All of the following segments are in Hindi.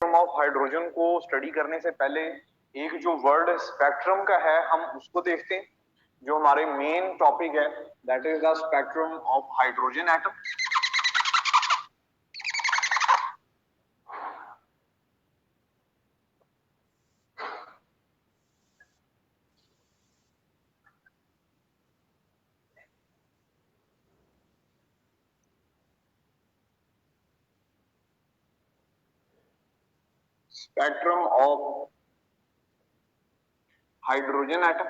ऑफ हाइड्रोजन को स्टडी करने से पहले एक जो वर्ड स्पेक्ट्रम का है हम उसको देखते हैं, जो हमारे मेन टॉपिक है, that is the spectrum of hydrogen atom. Spectrum of hydrogen atom.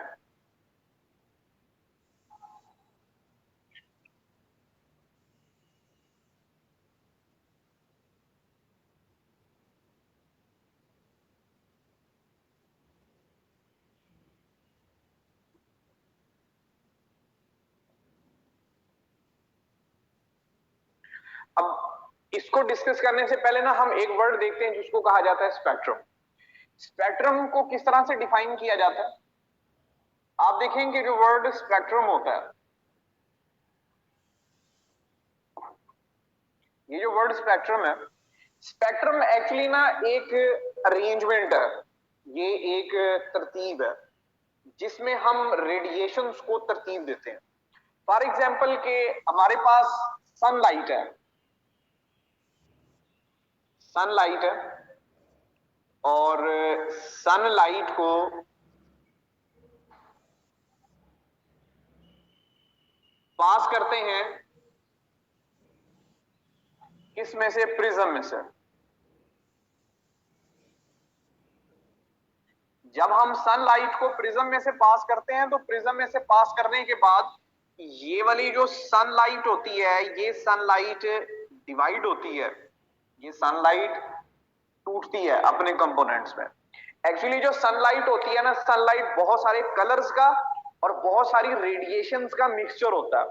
अब इसको डिस्कस करने से पहले ना हम एक वर्ड देखते हैं जिसको कहा जाता है स्पेक्ट्रम। स्पेक्ट्रम को किस तरह से डिफाइन किया जाता है? आप देखेंगे जो वर्ड स्पेक्ट्रम होता है, ये जो वर्ड स्पेक्ट्रम है, स्पेक्ट्रम एक्चुअली ना एक अरेंजमेंट है, ये एक तरतीब है जिसमें हम रेडिएशंस को तरतीब देते हैं। फॉर एग्जाम्पल के हमारे पास सनलाइट है, सनलाइट है और सनलाइट को पास करते हैं किस में से? प्रिज्म में से। जब हम सनलाइट को प्रिज्म में से पास करते हैं तो प्रिज्म में से पास करने के बाद ये वाली जो सनलाइट होती है, ये सनलाइट डिवाइड होती है, ये सनलाइट टूटती है अपने कंपोनेंट्स में। एक्चुअली जो सनलाइट होती है ना, सनलाइट बहुत सारे कलर्स का और बहुत सारी रेडिएशंस का मिक्सचर होता है।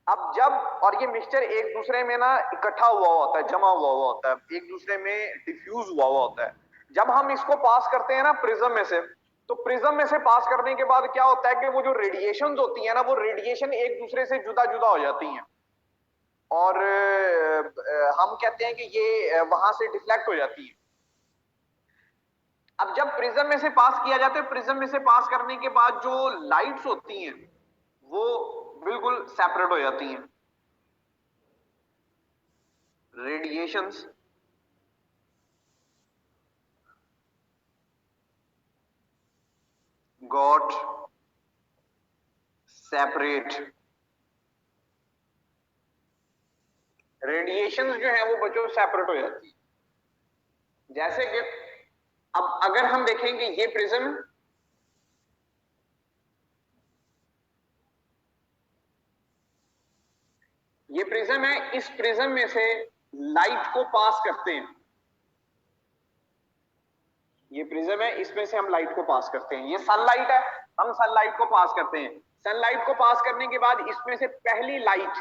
अब जब और ये मिक्सचर एक दूसरे में ना इकट्ठा हुआ होता है, जमा हुआ होता है, एक दूसरे में डिफ्यूज हुआ होता है। जब हम इसको पास करते हैं ना प्रिज्म में से, तो प्रिज्म में से पास करने के बाद क्या होता है कि वो जो रेडिएशंस होती है ना, वो रेडिएशन एक दूसरे से जुदा जुदा हो जाती हैं और हम कहते हैं कि ये वहां से डिफ्लेक्ट हो जाती है। अब जब प्रिज्म में से पास किया जाता है, प्रिज्म में से पास करने के बाद जो लाइट्स होती हैं वो बिल्कुल सेपरेट हो जाती हैं। Radiations got separate. रेडिएशंस जो है वो बच्चों सेपरेट हो जाती है। जैसे कि अब अगर हम देखेंगे ये प्रिज्म, ये प्रिज्म है, इस प्रिज्म में से लाइट को पास करते हैं, ये प्रिज्म है, इसमें से हम लाइट को पास करते हैं। ये सनलाइट है, हम सनलाइट को पास करते हैं। सनलाइट को पास करने के बाद इसमें से पहली लाइट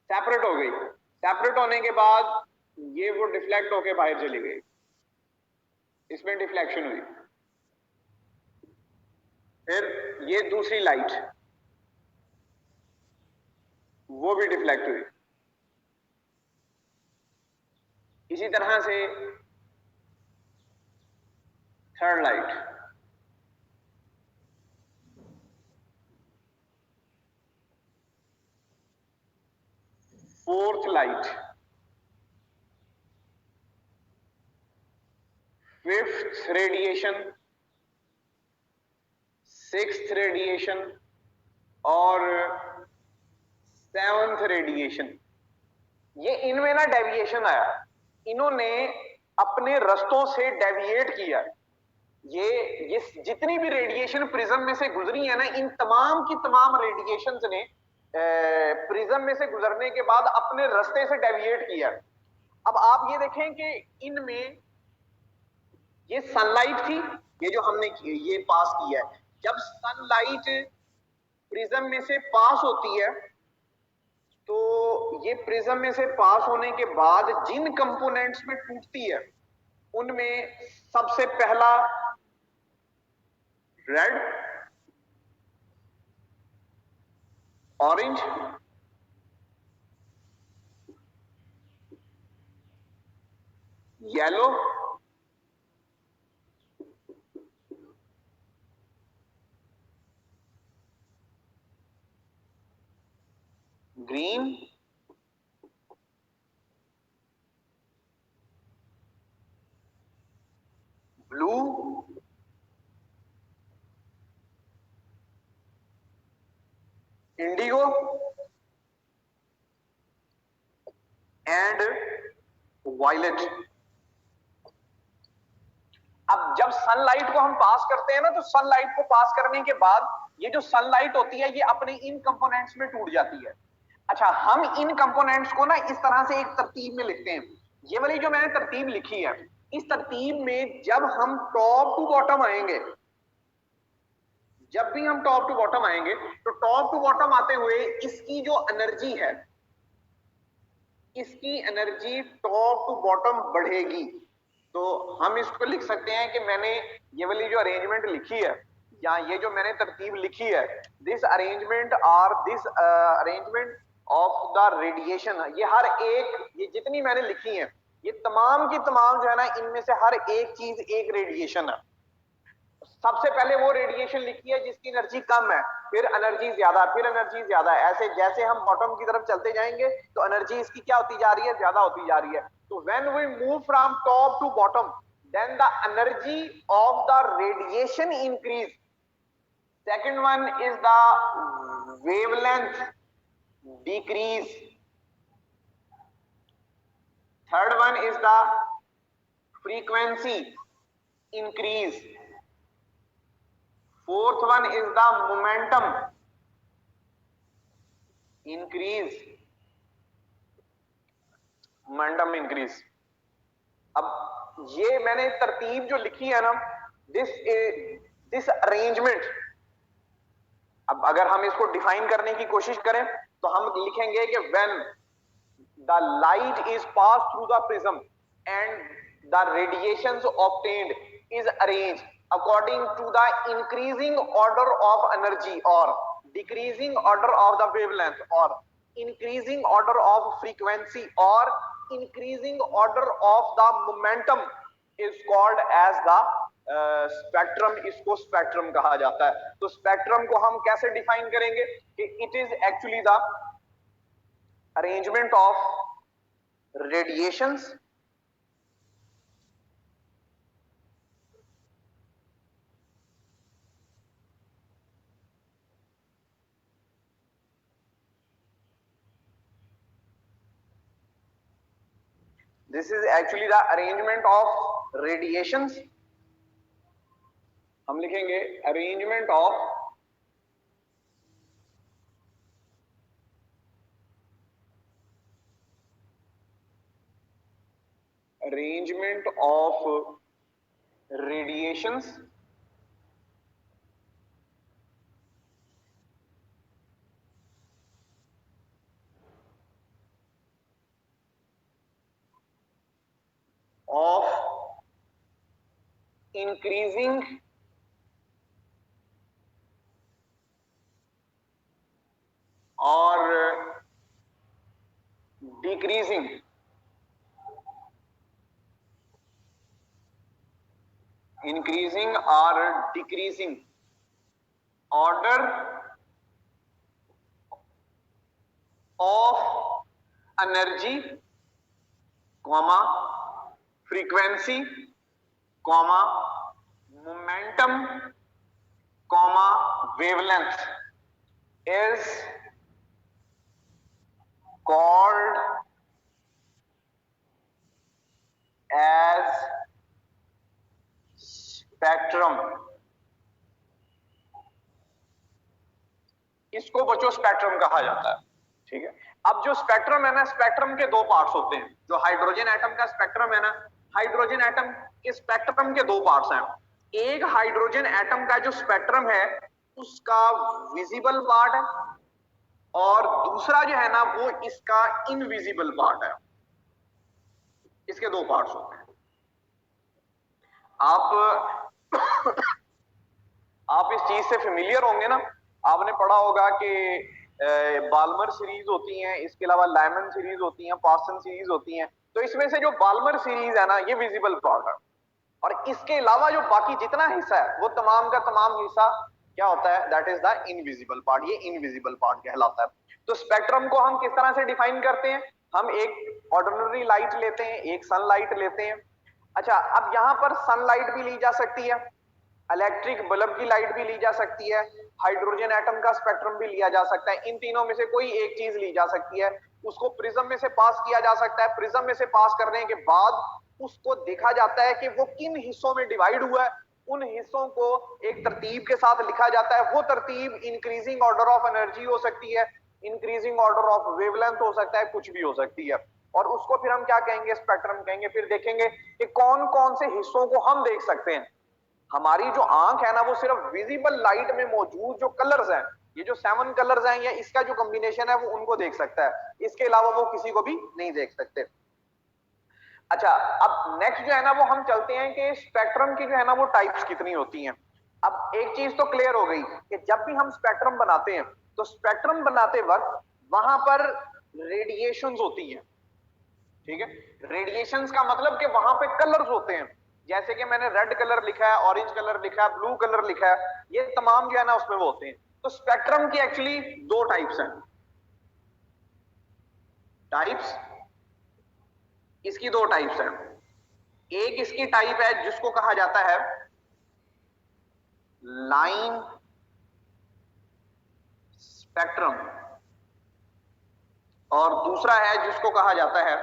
सेपरेट हो गई, सेपरेट होने के बाद ये वो डिफ्लेक्ट होके बाहर चली गई, इसमें डिफ्लेक्शन हुई। फिर ये दूसरी लाइट, वो भी डिफ्लेक्ट हुई। इसी तरह से third light, fourth light, fifth radiation, sixth radiation और सेवंथ रेडिएशन। ये इनमें ना डेविएशन आया, इन्होंने अपने रास्तों से डेविएट किया। ये जितनी भी रेडिएशन प्रिज्म में से गुजरी है ना, इन तमाम की तमाम रेडिएशंस ने प्रिज्म में से गुजरने के बाद अपने रास्ते से डेविएट किया। अब आप ये देखें कि इनमें ये सनलाइट थी, ये जो हमने ये पास किया है, जब सनलाइट प्रिज्म में से पास होती है तो ये प्रिज्म में से पास होने के बाद जिन कंपोनेंट्स में टूटती है उनमें सबसे पहला red, orange, yellow green, blue, indigo and violet. अब जब सनलाइट को हम पास करते हैं ना, तो सनलाइट को पास करने के बाद ये जो सनलाइट होती है ये अपने इन कंपोनेंट्स में टूट जाती है। अच्छा, हम इन कंपोनेंट्स को ना इस तरह से एक तरतीब में लिखते हैं। ये वाली जो मैंने तरतीब लिखी है, इस तरतीब में जब हम टॉप टू बॉटम आएंगे, जब भी हम टॉप टू बॉटम आएंगे, तो टॉप टू बॉटम आते हुए इसकी जो एनर्जी है, इसकी एनर्जी टॉप टू बॉटम बढ़ेगी। तो हम इसको लिख सकते हैं कि मैंने ये वाली जो अरेंजमेंट लिखी है, या ये जो मैंने तरतीब लिखी है, this arrangement of the radiation, ये हर एक, ये जितनी मैंने लिखी है, ये तमाम की तमाम जो है ना, इनमें से हर एक चीज एक रेडिएशन है। सबसे पहले वो रेडिएशन लिखी है जिसकी एनर्जी कम है, फिर एनर्जी ज्यादा, फिर एनर्जी ज्यादा, ऐसे जैसे हम बॉटम की तरफ चलते जाएंगे तो एनर्जी इसकी क्या होती जा रही है, ज्यादा होती जा रही है। तो when we move from top to bottom, then the energy of the radiation increase. Second one is the wavelength decrease. Third one is the frequency increase. Fourth one is the momentum increase. Momentum increase. अब ये मैंने तरतीब जो लिखी है ना, दिस अरेंजमेंट, अब अगर हम इसको डिफाइन करने की कोशिश करें तो हम लिखेंगे कि when the light is pass through the prism and the radiations obtained is arranged according to the increasing order of energy or decreasing order of the wavelength or increasing order of frequency or increasing order of the momentum is called as the spectrum. इसको स्पेक्ट्रम कहा जाता है। तो स्पेक्ट्रम को हम कैसे डिफाइन करेंगे कि it is actually the arrangement of radiations This is actually the arrangement of radiations. हम लिखेंगे arrangement of radiations of increasing or decreasing order of energy, frequency, momentum, wavelength is called as spectrum. इसको बच्चों स्पेक्ट्रम कहा जाता है। ठीक है, अब जो स्पेक्ट्रम है ना, स्पेक्ट्रम के दो पार्ट्स होते हैं। जो हाइड्रोजन एटम का स्पेक्ट्रम है ना, हाइड्रोजन एटम के स्पेक्ट्रम के दो पार्ट्स हैं। एक हाइड्रोजन एटम का जो स्पेक्ट्रम है उसका विजिबल पार्ट है, और दूसरा जो है ना वो इसका इनविजिबल पार्ट है। इसके दो पार्ट्स होते हैं। आप इस चीज से फेमिलियर होंगे ना, आपने पढ़ा होगा कि बाल्मर सीरीज होती हैं, इसके अलावा लाइमन सीरीज होती हैं, पासन सीरीज होती हैं। तो इसमें से जो बाल्मर सीरीज है ना, ये विजिबल पार्ट है, और इसके अलावा जो बाकी जितना हिस्सा है वो तमाम का तमाम हिस्सा क्या होता है, that is the invisible part. ये इनविजिबल पार्ट कहलाता है। तो स्पेक्ट्रम को हम किस तरह से डिफाइन करते हैं? हम एक ऑर्डिनरी लाइट लेते हैं, एक सनलाइट लेते हैं। अच्छा, अब यहां पर सनलाइट भी ली जा सकती है, इलेक्ट्रिक बल्ब की लाइट भी ली जा सकती है, हाइड्रोजन एटम का स्पेक्ट्रम भी लिया जा सकता है। इन तीनों में से कोई एक चीज ली जा सकती है, उसको प्रिज्म में से पास किया जा सकता है। प्रिज्म में से पास करने के बाद उसको देखा जाता है कि वो किन हिस्सों में डिवाइड हुआ है, उन हिस्सों को एक तरतीब के साथ लिखा जाता है। वो तरतीब इंक्रीजिंग ऑर्डर ऑफ एनर्जी हो सकती है, इंक्रीजिंग ऑर्डर ऑफ वेवलेंथ हो सकता है, कुछ भी हो सकती है, और उसको फिर हम क्या कहेंगे? स्पेक्ट्रम कहेंगे। फिर देखेंगे कि कौन कौन से हिस्सों को हम देख सकते हैं। हमारी जो आंख है ना, वो सिर्फ विजिबल लाइट में मौजूद जो कलर्स हैं, ये जो 7 कलर्स हैं, या इसका जो कॉम्बिनेशन है, वो उनको देख सकता है। इसके अलावा वो किसी को भी नहीं देख सकते। अच्छा, अब नेक्स्ट जो है ना, वो हम चलते हैं कि स्पेक्ट्रम की जो है ना वो टाइप्स कितनी होती हैं। अब एक चीज तो क्लियर हो गई कि जब भी हम स्पेक्ट्रम बनाते हैं, तो स्पेक्ट्रम बनाते वक्त वहां पर रेडिएशंस होती हैं। ठीक है, रेडिएशंस का मतलब कि वहां पे कलर्स होते हैं। जैसे कि मैंने रेड कलर लिखा है, ऑरेंज कलर लिखा है, ब्लू कलर लिखा है, ये तमाम जो है ना उसमें वो होते हैं। तो स्पेक्ट्रम की एक्चुअली दो टाइप्स हैं। टाइप्स इसकी दो टाइप्स हैं। एक इसकी टाइप है जिसको कहा जाता है लाइन स्पेक्ट्रम, और दूसरा है जिसको कहा जाता है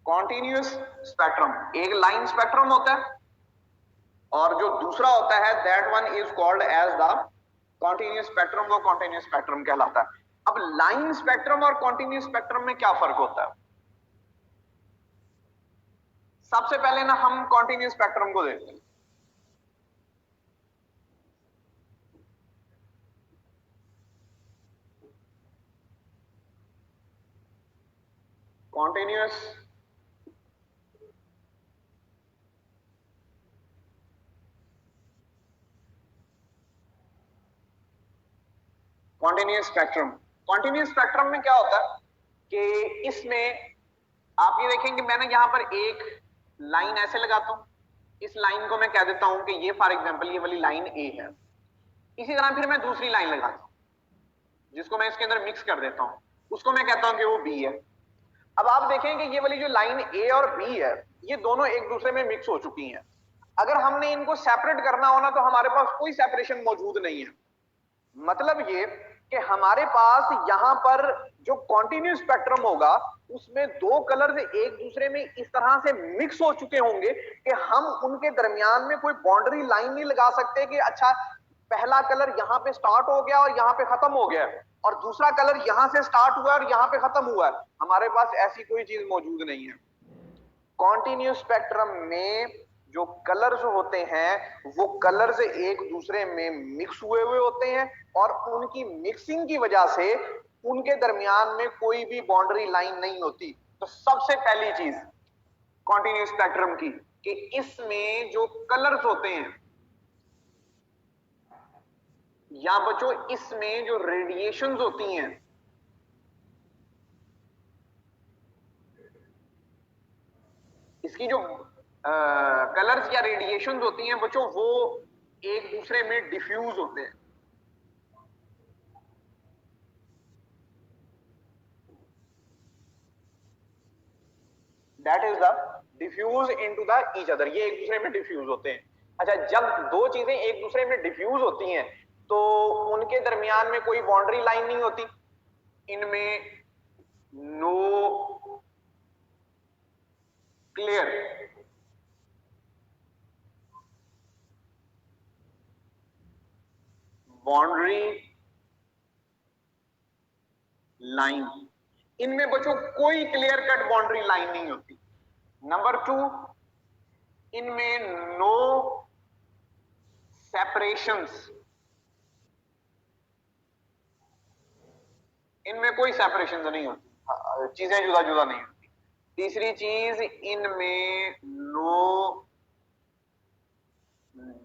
कॉन्टिन्यूअस स्पेक्ट्रम। एक लाइन स्पेक्ट्रम होता है, और जो दूसरा होता है that one is called as the continuous spectrum. वो कॉन्टिन्यूअस स्पेक्ट्रम कहलाता है। अब लाइन स्पेक्ट्रम और कॉन्टिन्यूअस स्पेक्ट्रम में क्या फर्क होता है? सबसे पहले ना हम कॉन्टिन्यूअस स्पेक्ट्रम को देखते हैं। Continuous continuous spectrum. Continuous spectrum में क्या होता है कि इसमें आप ये देखेंगे, मैंने यहां पर एक लाइन ऐसे लगाता हूं, इस लाइन को मैं कह देता हूं कि ये फॉर एग्जांपल ये वाली लाइन ए है। इसी तरह फिर मैं दूसरी लाइन लगाता हूं, जिसको मैं इसके अंदर मिक्स कर देता हूं, उसको मैं कहता हूं कि वो बी है। अब आप देखें कि ये वाली जो लाइन ए और बी है, ये दोनों एक दूसरे में मिक्स हो चुकी हैं। अगर हमने इनको सेपरेट करना हो ना, तो हमारे पास कोई सेपरेशन मौजूद नहीं है। मतलब ये कि हमारे पास यहां पर जो कॉन्टिन्यूस स्पेक्ट्रम होगा, उसमें दो कलर्स एक दूसरे में इस तरह से मिक्स हो चुके होंगे कि हम उनके दरमियान में कोई बाउंड्री लाइन नहीं लगा सकते कि अच्छा पहला कलर यहां पे स्टार्ट हो गया और यहां पे खत्म हो गया, और दूसरा कलर यहां से स्टार्ट हुआ और यहां पे खत्म हुआ है। हमारे पास ऐसी कोई चीज मौजूद नहीं है। कॉन्टिन्यूस स्पेक्ट्रम में जो कलर्स होते हैं, वो कलर्स एक दूसरे में मिक्स हुए हुए होते हैं, और उनकी मिक्सिंग की वजह से उनके दरमियान में कोई भी बाउंड्री लाइन नहीं होती। तो सबसे पहली चीज कॉन्टिन्यूस स्पेक्ट्रम की कि इसमें जो कलर्स होते हैं, या बच्चों इसमें जो रेडिएशंस होती हैं, इसकी जो कलर्स या रेडिएशंस होती हैं बच्चों, वो एक दूसरे में डिफ्यूज होते हैं। That is the diffuse into the each other. ये एक दूसरे में डिफ्यूज होते हैं। अच्छा, जब दो चीजें एक दूसरे में डिफ्यूज होती हैं, तो उनके दरमियान में कोई बाउंड्री लाइन नहीं होती। इनमें नो क्लियर बाउंड्री लाइन, इनमें बच्चों कोई क्लियर कट बाउंड्री लाइन नहीं होती। नंबर 2, इनमें नो सेपरेशंस, इनमें कोई सेपरेशन नहीं होती, चीजें जुदा जुदा नहीं होती। तीसरी चीज, इनमें नो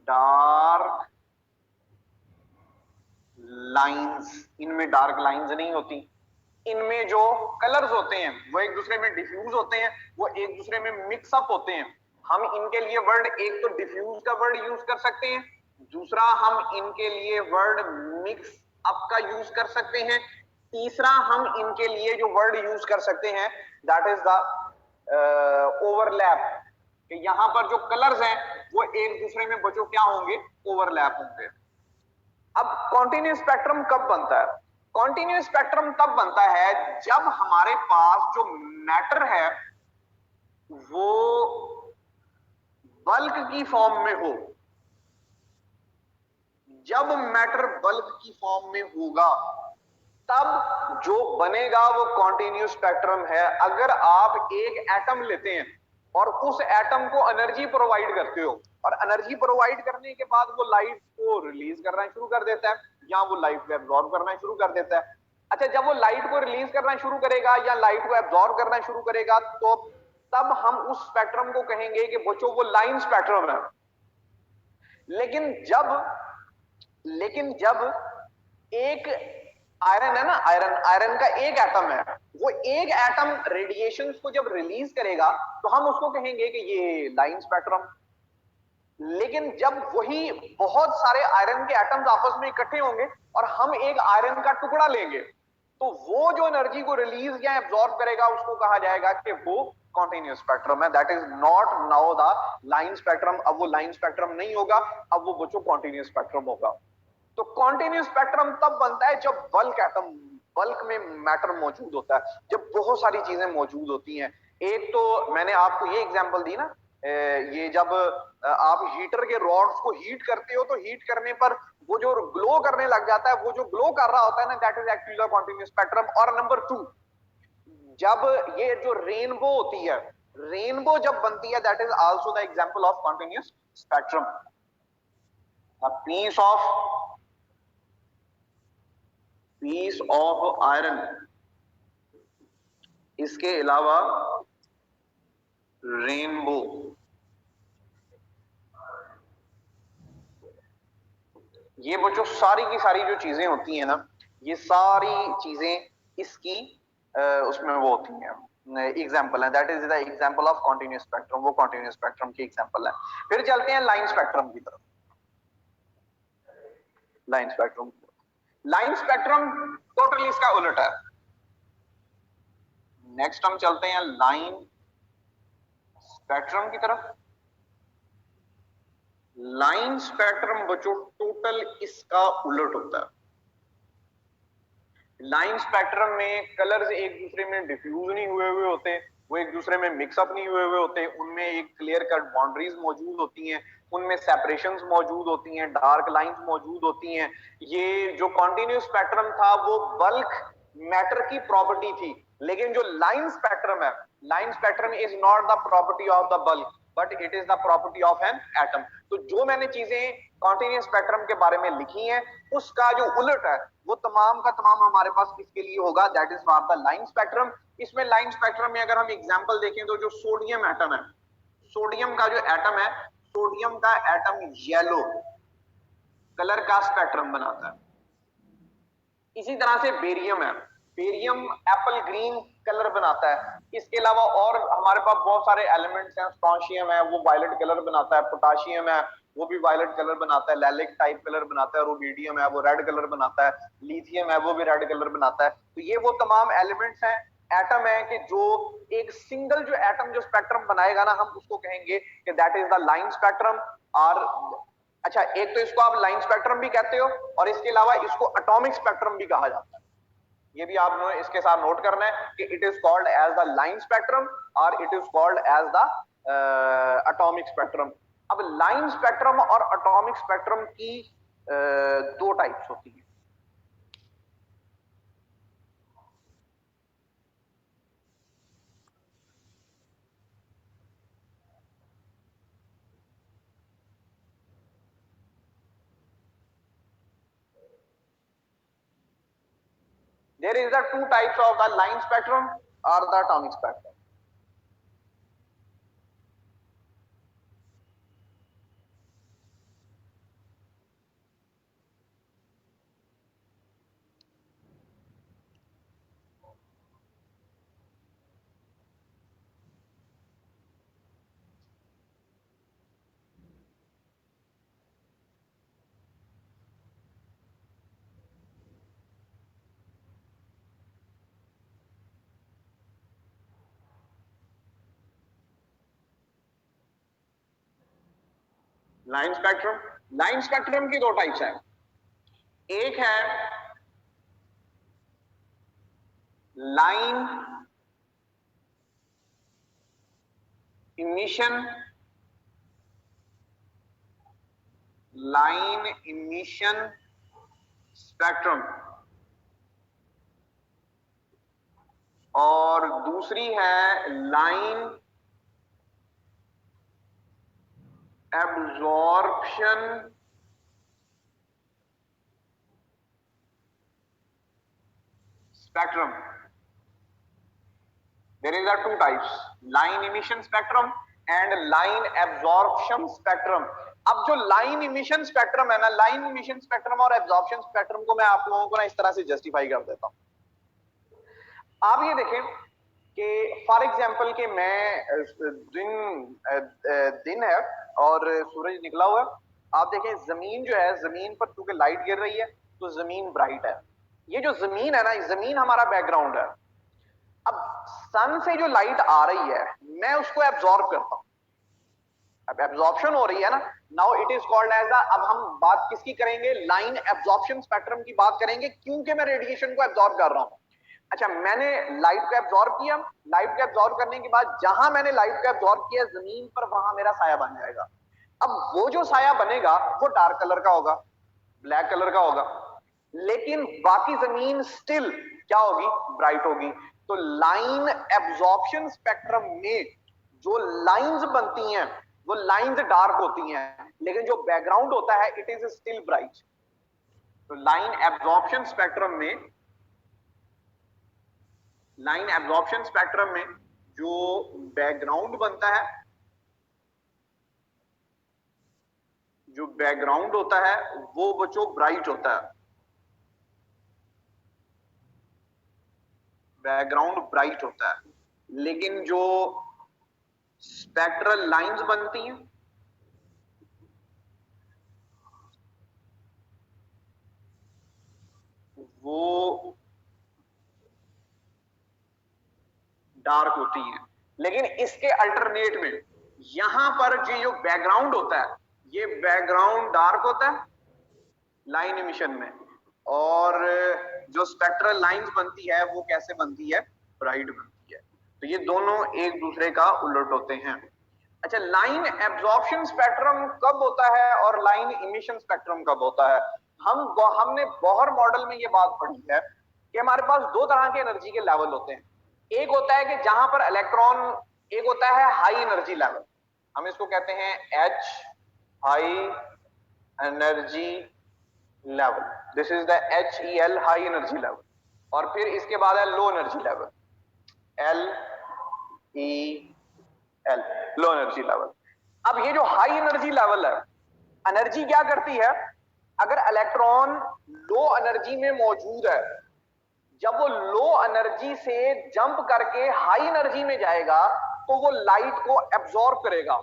डार्क लाइंस, इनमें डार्क लाइंस नहीं होती। इनमें जो कलर्स होते हैं वो एक दूसरे में डिफ्यूज होते हैं, वो एक दूसरे में मिक्सअप होते हैं। हम इनके लिए वर्ड, एक तो डिफ्यूज का वर्ड यूज कर सकते हैं, दूसरा, हम इनके लिए वर्ड मिक्स अप का यूज कर सकते हैं। तीसरा, हम इनके लिए जो वर्ड यूज कर सकते हैं दैट इज द ओवरलैप, कि यहां पर जो कलर्स हैं वो एक दूसरे में बच्चों क्या होंगे, ओवरलैप होंगे। अब कॉन्टिन्यूस स्पेक्ट्रम कब बनता है? कॉन्टिन्यूस स्पेक्ट्रम तब बनता है जब हमारे पास जो मैटर है वो बल्क की फॉर्म में हो। जब मैटर बल्क की फॉर्म में होगा तब जो बनेगा वो कॉन्टिन्यूस स्पेक्ट्रम है। अगर आप एक एटम लेते हैं और उस एटम को एनर्जी प्रोवाइड करते हो और एनर्जी प्रोवाइड करने के बाद वो लाइट को रिलीज करना शुरू कर देता है या वो लाइट को एब्जॉर्ब करना शुरू कर देता है। अच्छा, जब वो लाइट को रिलीज करना शुरू करेगा या लाइट को एब्जॉर्ब करना शुरू करेगा तो तब हम उस स्पेक्ट्रम को कहेंगे कि बच्चों वो लाइन स्पेक्ट्रम है। लेकिन जब लेकिन जब एक आयरन है ना, आयरन आयरन का एक एटम है, वो एक एटम रेडिएशन को जब रिलीज करेगा तो हम उसको कहेंगे कि ये लाइन स्पेक्ट्रम। लेकिन जब वही बहुत सारे आयरन के एटम्स आपस में इकट्ठे होंगे और हम एक आयरन का टुकड़ा लेंगे तो वो जो एनर्जी को रिलीज या एब्जॉर्ब करेगा उसको कहा जाएगा कि वो कॉन्टिन्यूस स्पेक्ट्रम है। That is not now the line spectrum. अब वो लाइन स्पेक्ट्रम नहीं होगा, अब वो बच्चों कॉन्टिन्यूस स्पेक्ट्रम होगा। तो कॉन्टिन्यूस स्पेक्ट्रम तब बनता है जब बल्क एटम, बल्क में मैटर मौजूद होता है, जब बहुत सारी चीजें मौजूद होती हैं। एक तो मैंने आपको ये एग्जांपल दी ना, ये जब आप हीटर के रॉड्स को हीट करते हो तो हीट करने पर वो जो ग्लो करने लग जाता है, वो जो ग्लो कर रहा होता है ना, that is actually the continuous spectrum. और नंबर 2, जब ये जो रेनबो होती है, रेनबो जब बनती है that is also the example of continuous spectrum. a piece of piece of iron, इसके अलावा रेनबो, ये बच्चों सारी की सारी जो चीजें होती हैं ना, ये सारी चीजें इसकी उसमें वो होती हैं, एग्जाम्पल है। That is the example of continuous spectrum, वो कॉन्टिन्यूस स्पेक्ट्रम की एग्जाम्पल है। फिर चलते हैं लाइन स्पेक्ट्रम की तरफ। Line spectrum, line spectrum totally इसका उलट है। नेक्स्ट हम चलते हैं लाइन स्पेक्ट्रम की तरफ। लाइन स्पेक्ट्रम बच्चों टोटल इसका उलट होता है। लाइन स्पेक्ट्रम में कलर्स एक दूसरे में डिफ्यूज नहीं हुए हुए होते, वो एक दूसरे में मिक्सअप नहीं हुए हुए होते, उनमें एक क्लियर कट बाउंड्रीज मौजूद होती हैं, उनमें सेपरेशंस मौजूद होती हैं, डार्क लाइंस मौजूद होती हैं। ये जो कॉन्टिन्यूस स्पेक्ट्रम था वो बल्क मैटर की प्रॉपर्टी थी, लेकिन जो लाइन स्पेक्ट्रम है, line spectrum is not the property of the bulk but it is the property of an atom. तो जो मैंने चीजें कॉन्टिन्यूस स्पेक्ट्रम के बारे में लिखी हैं उसका जो उलट है वो तमाम का तमाम हमारे पास किसके लिए होगा, that is for the line spectrum. इसमें लाइन स्पेक्ट्रम में अगर हम एग्जांपल देखें तो जो सोडियम एटम है, सोडियम का जो एटम है, सोडियम का एटम येलो कलर का स्पेक्ट्रम बनाता है। इसी तरह से बेरियम है, बेरियम एप्पल ग्रीन कलर बनाता है। इसके अलावा और हमारे पास बहुत सारे एलिमेंट्स हैं, स्ट्रोंशियम है वो वायलेट कलर बनाता है, पोटाशियम है वो भी वायलेट कलर बनाता है, लैलिक टाइप कलर बनाता है, रुबिडियम है वो रेड कलर बनाता है, लिथियम है वो भी रेड कलर बनाता है। तो ये वो तमाम एलिमेंट्स हैं, एटम है कि जो एक सिंगल जो एटम जो स्पेक्ट्रम बनाएगा ना, हम उसको कहेंगे कि that is the line spectrum. और अच्छा, एक तो इसको आप लाइन स्पेक्ट्रम भी कहते हो और इसके अलावा इसको एटॉमिक स्पेक्ट्रम भी कहा जाता है। ये भी आपने इसके साथ नोट करना है कि it is called as the line spectrum और it is called as the atomic spectrum. अब लाइन स्पेक्ट्रम और एटॉमिक स्पेक्ट्रम की दो टाइप्स होती है। There is the two types of the line spectrum or the atomic spectrum. Line spectrum की दो टाइप्स हैं। एक है लाइन इमिशन, स्पेक्ट्रम, और दूसरी है line absorption spectrum. There is are two types, line emission spectrum and line absorption spectrum. अब जो लाइन इमिशन स्पेक्ट्रम है ना, लाइन इमिशन स्पेक्ट्रम और एब्जॉर्प्शन स्पेक्ट्रम को मैं आप लोगों को ना इस तरह से जस्टिफाई कर देता हूं। आप ये देखें कि फॉर एग्जांपल कि मैं दिन है और सूरज निकला हुआ है। आप देखें जमीन जो है, जमीन पर चूंकि लाइट गिर रही है तो जमीन ब्राइट है। ये जो जमीन है ना, जमीन हमारा बैकग्राउंड है। अब सन से जो लाइट आ रही है मैं उसको एब्जॉर्ब करता हूं। अब एब्जॉर्प्शन हो रही है ना, now it is called as अब हम बात किसकी करेंगे, लाइन एब्जॉर्प्शन स्पेक्ट्रम की बात करेंगे, क्योंकि मैं रेडिएशन को एब्जॉर्ब कर रहा हूं। अच्छा, मैंने लाइट को एब्जॉर्ब किया, लाइट को एब्जॉर्ब करने के बाद जहां मैंने लाइट को एब्जॉर्ब किया जमीन पर, वहां मेरा साया बन जाएगा। अब वो जो साया बनेगा वो डार्क कलर का होगा, ब्लैक कलर का होगा, लेकिन बाकी जमीन स्टिल क्या होगी, ब्राइट होगी। तो लाइन एब्जॉर्प्शन स्पेक्ट्रम में जो लाइंस बनती हैं वो लाइंस डार्क होती हैं, लेकिन जो बैकग्राउंड होता है इट इज स्टिल ब्राइट। तो लाइन एब्जॉर्प्शन स्पेक्ट्रम में जो बैकग्राउंड बनता है, जो बैकग्राउंड होता है वो बच्चों ब्राइट होता है, बैकग्राउंड ब्राइट होता है। लेकिन जो स्पेक्ट्रल लाइंस बनती हैं वो डार्क होती हैं। लेकिन इसके अल्टरनेट में यहां पर जो बैकग्राउंड होता है ये बैकग्राउंड डार्क होता है लाइन इमिशन में, और जो स्पेक्ट्रल लाइंस बनती है वो कैसे बनती है, ब्राइट बनती है। तो ये दोनों एक दूसरे का उलट होते हैं। अच्छा, लाइन एब्जॉर्प्शन स्पेक्ट्रम कब होता है और लाइन इमिशन स्पेक्ट्रम कब होता है? हमने बोहर मॉडल में ये बात पढ़ी है कि हमारे पास दो तरह के एनर्जी के लेवल होते हैं। एक होता है कि जहां पर इलेक्ट्रॉन, एक होता है हाई एनर्जी लेवल, हम इसको कहते हैं H, high energy level, this is the HEL, high energy level. और फिर इसके बाद है low energy level, LEL, low energy level. अब ये जो हाई एनर्जी लेवल है, एनर्जी क्या करती है, अगर इलेक्ट्रॉन लो एनर्जी में मौजूद है, जब वो लो एनर्जी से जंप करके हाई एनर्जी में जाएगा तो वो लाइट को एब्जॉर्ब करेगा।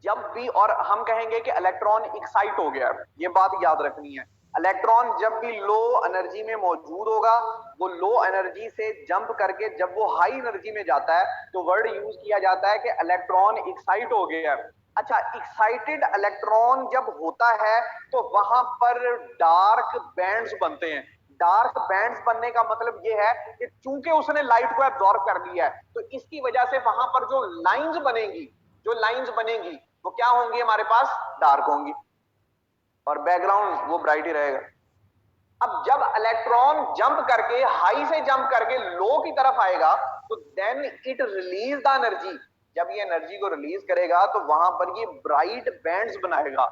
जब भी, और हम कहेंगे कि इलेक्ट्रॉन एक्साइट हो गया, ये बात याद रखनी है। इलेक्ट्रॉन जब भी लो एनर्जी में मौजूद होगा, वो लो एनर्जी से जंप करके जब वो हाई एनर्जी में जाता है तो वर्ड यूज किया जाता है कि इलेक्ट्रॉन एक्साइट हो गया। अच्छा, एक्साइटेड इलेक्ट्रॉन जब होता है तो वहां पर डार्क बैंड्स बनते हैं। डार्क बैंड्स बनने का मतलब यह है कि चूंकि उसने लाइट को एब्जॉर्ब कर लिया है तो इसकी वजह से वहां पर जो लाइंस बनेंगी, वो क्या होंगी, हमारे पास डार्क होंगी, और बैकग्राउंड वो ब्राइट ही रहेगा। अब जब इलेक्ट्रॉन जंप करके, हाई से जंप करके लो की तरफ आएगा तो then it release the energy. जब ये एनर्जी को रिलीज करेगा तो वहां पर ये ब्राइट बैंड्स बनाएगा।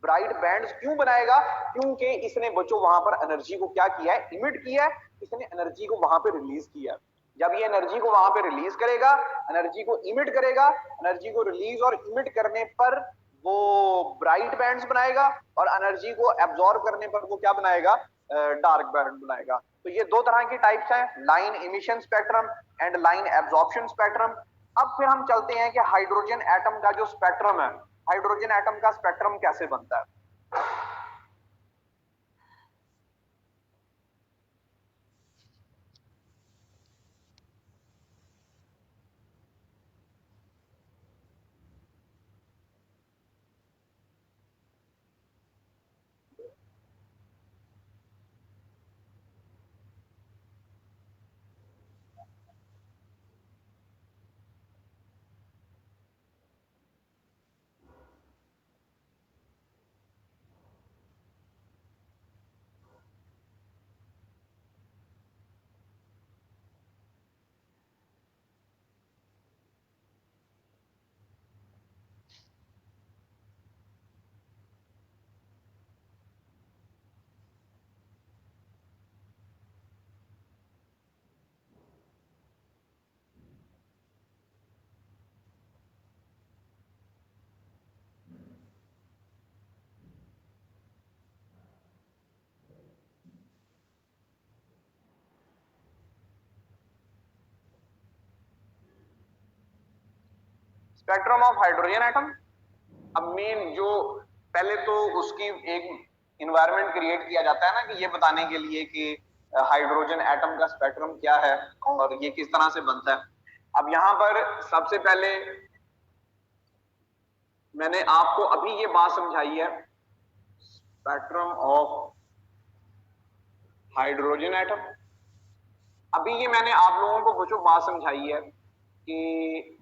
ब्राइट बैंड्स क्यों बनाएगा, क्योंकि इसने बच्चों वहां पर एनर्जी को क्या किया है, इमिट किया है, इसने एनर्जी को वहां पे रिलीज किया। जब ये एनर्जी को वहां पे रिलीज करेगा, एनर्जी को इमिट करेगा, एनर्जी को रिलीज और इमिट करने पर वो ब्राइट बैंड्स बनाएगा, और एनर्जी को एब्जॉर्ब करने पर वो क्या बनाएगा, डार्क बैंड बनाएगा। तो ये दो तरह की टाइप्स हैं, line emission spectrum and line absorption spectrum. अब फिर हम चलते हैं कि हाइड्रोजन एटम का जो स्पेक्ट्रम है, हाइड्रोजन एटम का स्पेक्ट्रम कैसे बनता है। Spectrum of hydrogen atom. अब मेन जो पहले तो उसकी एक इन्वायरमेंट क्रिएट किया जाता है ना कि ये बताने के लिए कि हाइड्रोजन एटम का स्पेक्ट्रम क्या है और ये किस तरह से बनता है। अब यहां पर सबसे पहले मैंने आपको अभी ये बात समझाई है, स्पेक्ट्रम ऑफ हाइड्रोजन एटम। अभी ये मैंने आप लोगों को वो जो बात समझाई है कि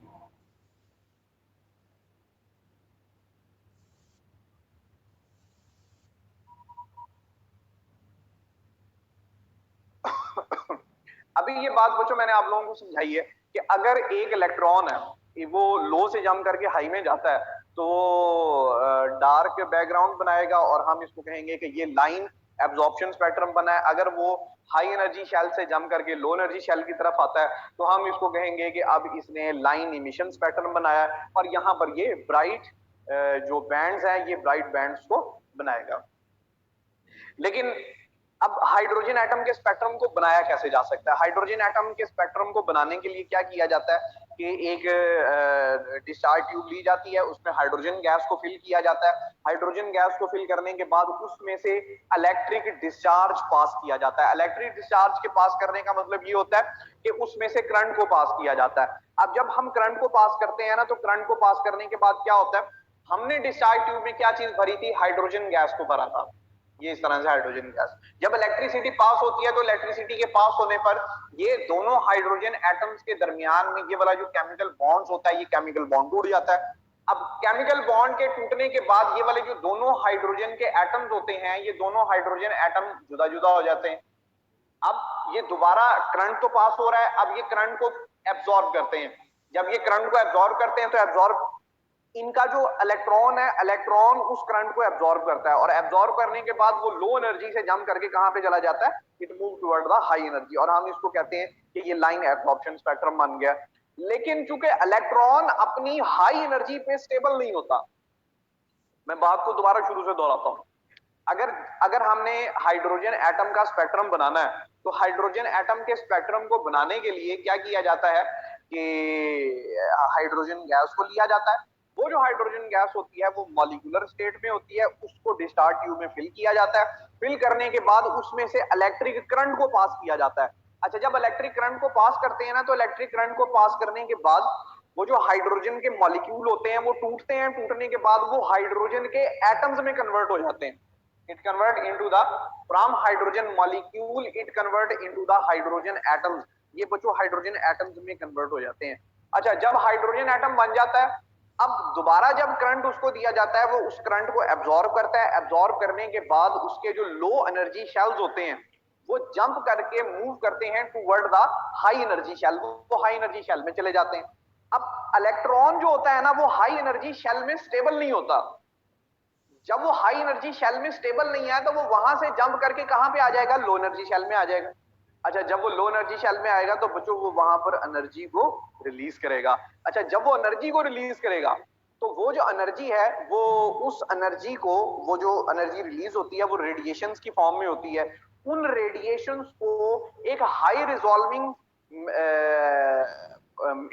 अभी ये बात बच्चों मैंने आप लोगों को समझाई है कि अगर एक इलेक्ट्रॉन है वो लो से जंप करके हाई में जाता है तो डार्क बैकग्राउंड बनाएगा और हम इसको कहेंगे कि ये लाइन एब्जॉर्प्शन स्पेक्ट्रम बना है। अगर वो हाई एनर्जी शेल से जंप करके लो एनर्जी शेल की तरफ आता है तो हम इसको कहेंगे कि अब इसने लाइन इमिशन स्पेक्ट्रम बनाया है और यहां पर ये ब्राइट जो बैंड्स हैं ये ब्राइट बैंड्स को बनाएगा। लेकिन अब हाइड्रोजन एटम के स्पेक्ट्रम को बनाया कैसे जा सकता है? हाइड्रोजन एटम के स्पेक्ट्रम को बनाने के लिए क्या किया जाता है कि एक डिस्चार्ज ट्यूब ली जाती है, उसमें हाइड्रोजन गैस को फिल किया जाता है। हाइड्रोजन गैस को फिल करने के बाद उसमें से इलेक्ट्रिक डिस्चार्ज पास किया जाता है। इलेक्ट्रिक डिस्चार्ज के पास करने का मतलब ये होता है कि उसमें से करंट को पास किया जाता है। अब जब हम करंट को पास करते हैं ना तो करंट को पास करने के बाद क्या होता है, हमने डिस्चार्ज ट्यूब में क्या चीज भरी थी? हाइड्रोजन गैस को भरा था। ये इस तरह से हाइड्रोजन गैस, जब इलेक्ट्रिसिटी पास होती है तो इलेक्ट्रिसिटी के पास होने पर ये दोनों हाइड्रोजन एटम्स के दरमियान में ये वाला जो केमिकल बॉन्ड्स होता है ये केमिकल बॉन्ड टूट जाता है। अब केमिकल बॉन्ड के टूटने के बाद ये वाले जो दोनों हाइड्रोजन के एटम्स होते हैं ये दोनों हाइड्रोजन एटम जुदा जुदा हो जाते हैं। अब ये दोबारा करंट तो पास हो रहा है, अब ये करंट को एब्जॉर्ब करते हैं। जब ये करंट को एब्जॉर्ब करते हैं तो एब्जॉर्ब इनका जो इलेक्ट्रॉन है, इलेक्ट्रॉन उस करंट को एब्जॉर्ब करता है और एब्जॉर्ब करने के बाद वो लो एनर्जी से जंप करके कहां पे चला जाता है? It move toward the high energy और हम इसको कहते हैं कि ये लाइन एब्जॉर्प्शन स्पेक्ट्रम बन गया। लेकिन चूंकि इलेक्ट्रॉन अपनी हाई एनर्जी पे स्टेबल नहीं होता, मैं बात को दोबारा शुरू से दोहराता हूं। अगर अगर हमने हाइड्रोजन एटम का स्पेक्ट्रम बनाना है तो हाइड्रोजन एटम के स्पेक्ट्रम को बनाने के लिए क्या किया जाता है कि हाइड्रोजन गैस को लिया जाता है। वो जो हाइड्रोजन गैस होती है वो मॉलिक्यूलर स्टेट में होती है, उसको डिस्चार्ज ट्यूब में फिल किया जाता है। फिल करने के बाद उसमें से इलेक्ट्रिक करंट को पास किया जाता है। अच्छा, जब इलेक्ट्रिक करंट को पास करते हैं ना तो इलेक्ट्रिक करंट को पास करने के बाद वो जो हाइड्रोजन के मॉलिक्यूल होते हैं वो टूटते हैं, टूटने के बाद वो हाइड्रोजन के एटम्स में कन्वर्ट हो जाते हैं। it convert into the from hydrogen molecule it convert into the hydrogen atoms। ये बच्चों हाइड्रोजन एटम्स में कन्वर्ट हो जाते हैं। अच्छा, जब हाइड्रोजन एटम बन जाता है अब दोबारा जब करंट उसको दिया जाता है वो उस करंट को एब्जॉर्ब करता है। एब्जॉर्ब करने के बाद उसके जो लो एनर्जी शेल्स होते हैं वो जंप करके मूव करते हैं toward the high energy shell, वो हाई एनर्जी शेल में चले जाते हैं। अब इलेक्ट्रॉन जो होता है ना वो हाई एनर्जी शेल में स्टेबल नहीं होता। जब वो हाई एनर्जी शेल में स्टेबल नहीं है तो वो वहां से जंप करके कहां पे आ जाएगा? लो एनर्जी शेल में आ जाएगा। अच्छा, जब वो लो एनर्जी शेल में आएगा तो बच्चों वो वहां पर एनर्जी को रिलीज करेगा। अच्छा, जब वो एनर्जी को रिलीज करेगा तो वो जो एनर्जी है वो उस एनर्जी को, वो जो एनर्जी रिलीज होती है वो रेडिएशंस की फॉर्म में होती है। उन रेडिएशंस को एक हाई रिजॉल्विंग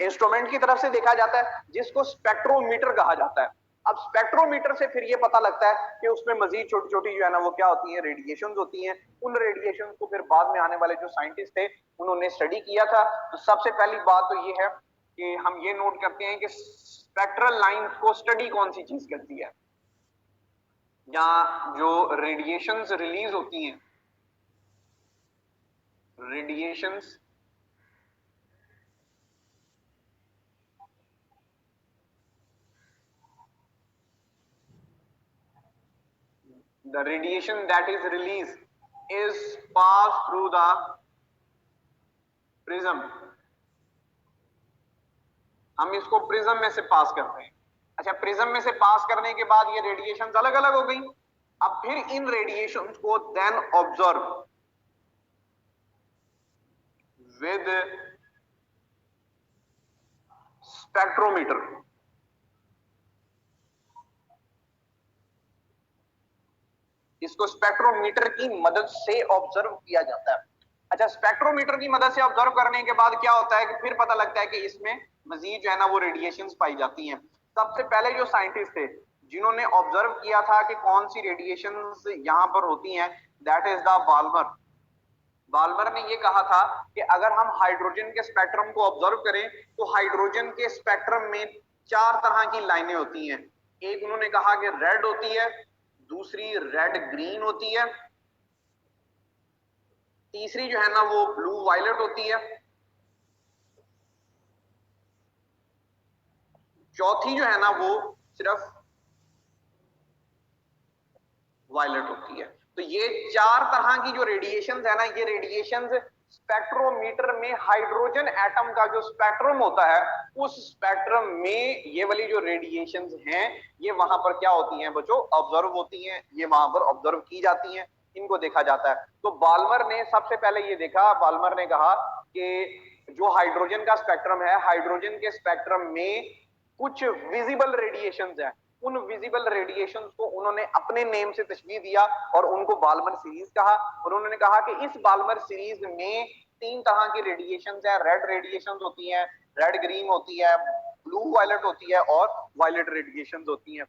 इंस्ट्रूमेंट की तरफ से देखा जाता है जिसको स्पेक्ट्रोमीटर कहा जाता है। अब स्पेक्ट्रोमीटर से फिर ये पता लगता है कि उसमें मजीद छोटी छोटी जो है ना वो क्या होती है? रेडिएशन होती हैं। उन रेडिएशन को फिर बाद में आने वाले जो साइंटिस्ट थे उन्होंने स्टडी किया था। तो सबसे पहली बात तो ये है कि हम ये नोट करते हैं कि स्पेक्ट्रल लाइन को स्टडी कौन सी चीज करती है? या जो रेडिएशंस रिलीज होती हैं, radiations the radiation that is released is passed through the prism। हम इसको प्रिज्म में से पास करते हैं। अच्छा, प्रिज्म में से पास करने के बाद ये रेडिएशंस अलग अलग हो गई। अब फिर इन रेडिएशंस को देन ऑब्जर्व विद स्पेक्ट्रोमीटर। इसको स्पेक्ट्रोमीटर की मदद से ऑब्जर्व किया जाता है। अच्छा, स्पेक्ट्रोमीटर की मदद से ऑब्जर्व करने के बाद क्या होता है कि फिर पता लगता है कि इसमें मजीद जो है ना वो रेडिएशंस पाई जाती हैं। सबसे पहले जो साइंटिस्ट थे जिन्होंने ऑब्जर्व किया था कि कौन सी रेडिएशंस यहाँ पर होती हैं, that is the Balmer. Balmer ने ये कहा था कि अगर हम हाइड्रोजन के स्पेक्ट्रम को ऑब्जर्व करें तो हाइड्रोजन के स्पेक्ट्रम में चार तरह की लाइनें होती हैं। एक उन्होंने कहा कि रेड होती है, दूसरी रेड ग्रीन होती है, तीसरी जो है ना वो ब्लू वायलेट होती है, चौथी जो है ना वो सिर्फ वायलेट होती है। तो ये चार तरह की जो रेडिएशंस है ना, ये रेडिएशंस स्पेक्ट्रोमीटर में हाइड्रोजन एटम का जो स्पेक्ट्रम होता है उस स्पेक्ट्रम में ये वाली जो रेडिएशंस हैं ये वहां पर क्या होती हैं बच्चों, ऑब्जर्व होती हैं, ये वहां पर ऑब्जर्व की जाती हैं, इनको देखा जाता है। तो बाल्मर ने सबसे पहले ये देखा, बाल्मर ने कहा कि जो हाइड्रोजन का स्पेक्ट्रम है, हाइड्रोजन के स्पेक्ट्रम में कुछ विजिबल रेडिएशंस हैं, उन विजिबल रेडिएशंस को उन्होंने अपने नेम से तशबीह दिया और उनको बाल्मर सीरीज कहा। और उन्होंने कहा कि इस बाल्मर सीरीज में तीन तरह की रेडिएशंस हैं, रेड रेडिएशंस होती हैं, रेड ग्रीन होती है, ब्लू वायलेट होती है और वायलेट रेडिएशंस होती हैं।